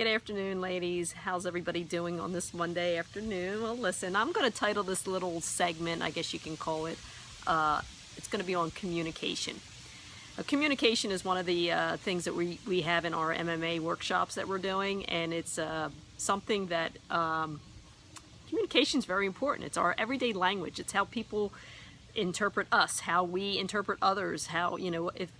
Good afternoon, ladies. How's everybody doing on this Monday afternoon? Well, listen, I'm going to title this little segment, I guess you can call it, it's going to be on communication. Communication is one of the things that we have in our MMA workshops that we're doing, and it's something that communication is very important. It's our everyday language. It's how people interpret us, how we interpret others, how, if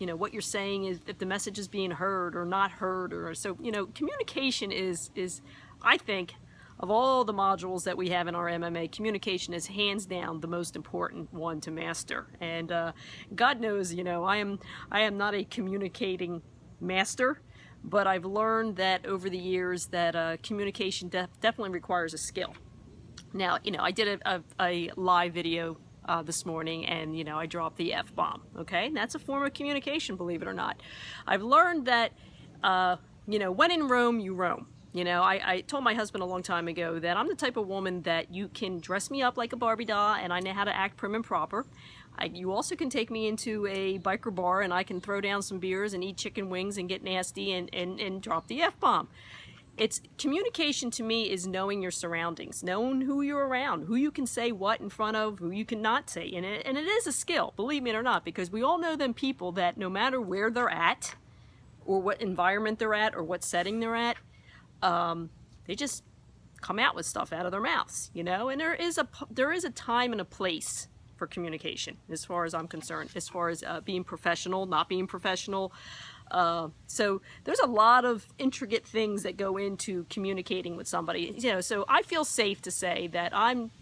what you're saying is, if the message is being heard or not heard, or so, communication is I think, of all the modules that we have in our MMA, communication is hands down the most important one to master. And God knows, I am not a communicating master, but I've learned that over the years that communication definitely requires a skill. Now, I did a live video this morning, and I dropped the F-bomb. Okay, and that's a form of communication, believe it or not. I've learned that when in Rome, you roam. I told my husband a long time ago that I'm the type of woman that you can dress me up like a Barbie doll, and I know how to act prim and proper. You also can take me into a biker bar, and I can throw down some beers and eat chicken wings and get nasty and drop the F-bomb. It's communication to me is knowing your surroundings, knowing who you're around, who you can say what in front of, who you cannot say. And it is a skill, believe me or not, because we all know them people that no matter where they're at or what environment they're at or what setting they're at, they just come out with stuff out of their mouths, and there is a time and a place for communication, as far as I'm concerned, as far as being professional, not being professional. So there's a lot of intricate things that go into communicating with somebody, so I feel safe to say that I'm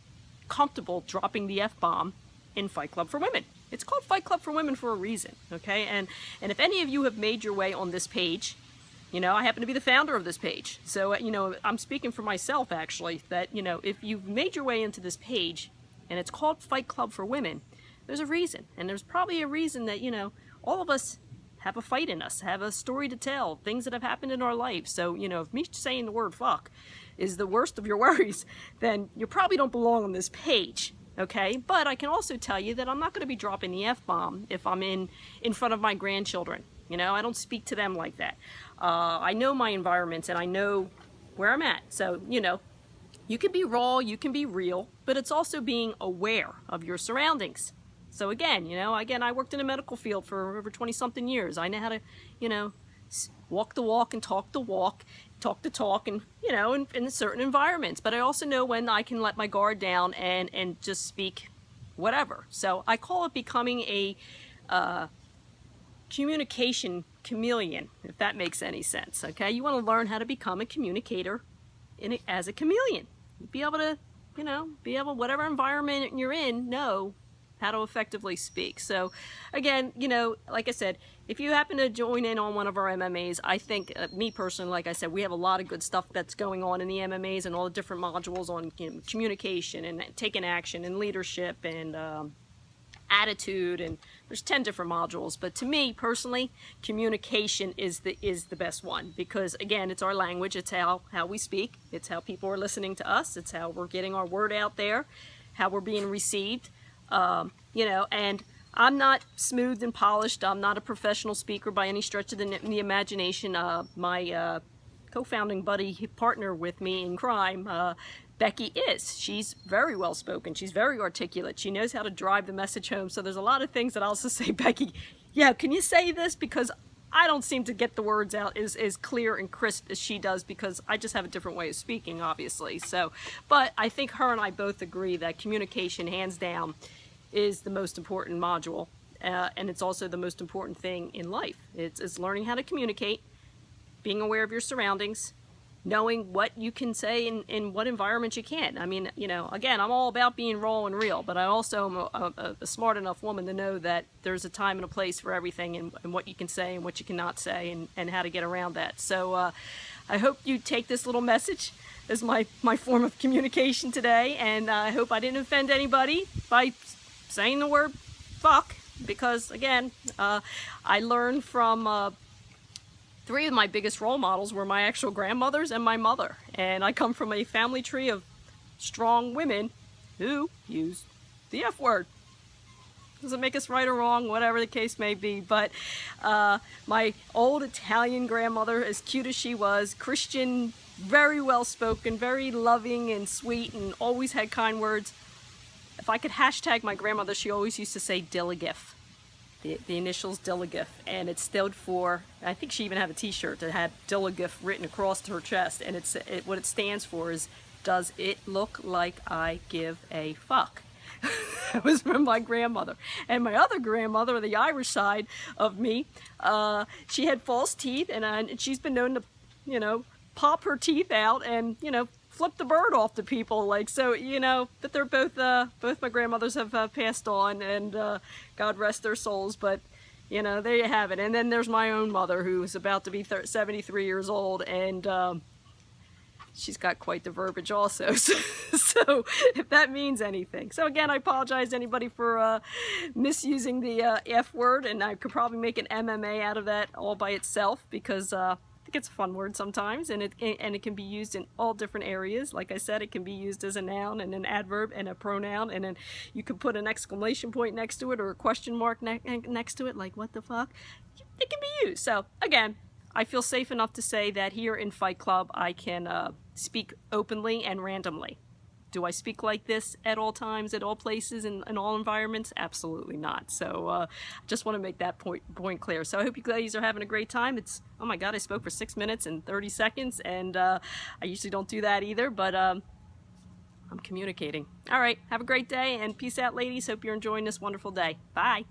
comfortable dropping the F-bomb in Fight Club for Women. It's called Fight Club for Women for a reason, okay? And if any of you have made your way on this page, I happen to be the founder of this page. So, I'm speaking for myself, actually, that, if you've made your way into this page and it's called Fight Club for Women, there's a reason. And there's probably a reason that, all of us have a fight in us, have a story to tell, things that have happened in our life. So, if me saying the word fuck is the worst of your worries, then you probably don't belong on this page, okay? But I can also tell you that I'm not going to be dropping the F-bomb if I'm in front of my grandchildren. I don't speak to them like that. I know my environments and I know where I'm at. So, you can be raw, you can be real, but it's also being aware of your surroundings. So again, I worked in the medical field for over 20-something years. I know how to, walk the walk and talk the walk, talk the talk, and, in certain environments. But I also know when I can let my guard down and just speak whatever. So I call it becoming a communication chameleon, if that makes any sense. Okay, you want to learn how to become a communicator as a chameleon. Be able to, whatever environment you're in, know how to effectively speak. So again, like I said, if you happen to join in on one of our MMAs, I think, me personally, like I said, we have a lot of good stuff that's going on in the MMAs and all the different modules on communication and taking action and leadership and attitude, and there's 10 different modules. But to me personally, communication is the best one, because again, it's our language, it's how we speak, it's how people are listening to us, it's how we're getting our word out there, how we're being received, and I'm not smooth and polished. I'm not a professional speaker by any stretch of the imagination. My co-founding partner with me in crime, Becky is. She's very well spoken. She's very articulate. She knows how to drive the message home. So there's a lot of things that I'll also say, Becky, yeah, can you say this? Because I don't seem to get the words out as clear and crisp as she does, because I just have a different way of speaking, obviously. So, but I think her and I both agree that communication, hands down, is the most important module. And it's also the most important thing in life. It's learning how to communicate, being aware of your surroundings, knowing what you can say in what environment you can. I mean, again, I'm all about being raw and real, but I also am a smart enough woman to know that there's a time and a place for everything, and what you can say and what you cannot say, and how to get around that. So I hope you take this little message as my form of communication today, and I hope I didn't offend anybody by saying the word fuck, because again, I learned from three of my biggest role models were my actual grandmothers and my mother. And I come from a family tree of strong women who use the F word. Does it make us right or wrong? Whatever the case may be. But my old Italian grandmother, as cute as she was, Christian, very well spoken, very loving and sweet, and always had kind words. If I could hashtag my grandmother, she always used to say Dilligif. The initials Dilligif, and it stood for, I think she even had a t-shirt that had Dilligif written across her chest, and what it stands for is, does it look like I give a fuck? That was from my grandmother. And my other grandmother, the Irish side of me, she had false teeth, and she's been known to, you know, pop her teeth out and, you know, flip the bird off to people, like, so, you know, but they're both my grandmothers have passed on, and God rest their souls, but, you know, there you have it. And then there's my own mother, who's about to be 73 years old, and she's got quite the verbiage also, so if that means anything. So again, I apologize to anybody for misusing the F word, and I could probably make an MMA out of that all by itself, because I think it's a fun word sometimes, and it can be used in all different areas. Like I said, it can be used as a noun and an adverb and a pronoun, and then you can put an exclamation point next to it or a question mark next to it, like what the fuck. It can be used. So again, I feel safe enough to say that here in Fight Club I can speak openly and randomly. Do I speak like this at all times, at all places, in all environments? Absolutely not. So just want to make that point clear. So I hope you guys are having a great time. It's, oh my God, I spoke for 6 minutes and 30 seconds, and I usually don't do that either, but I'm communicating. All right, have a great day, and peace out, ladies. Hope you're enjoying this wonderful day. Bye.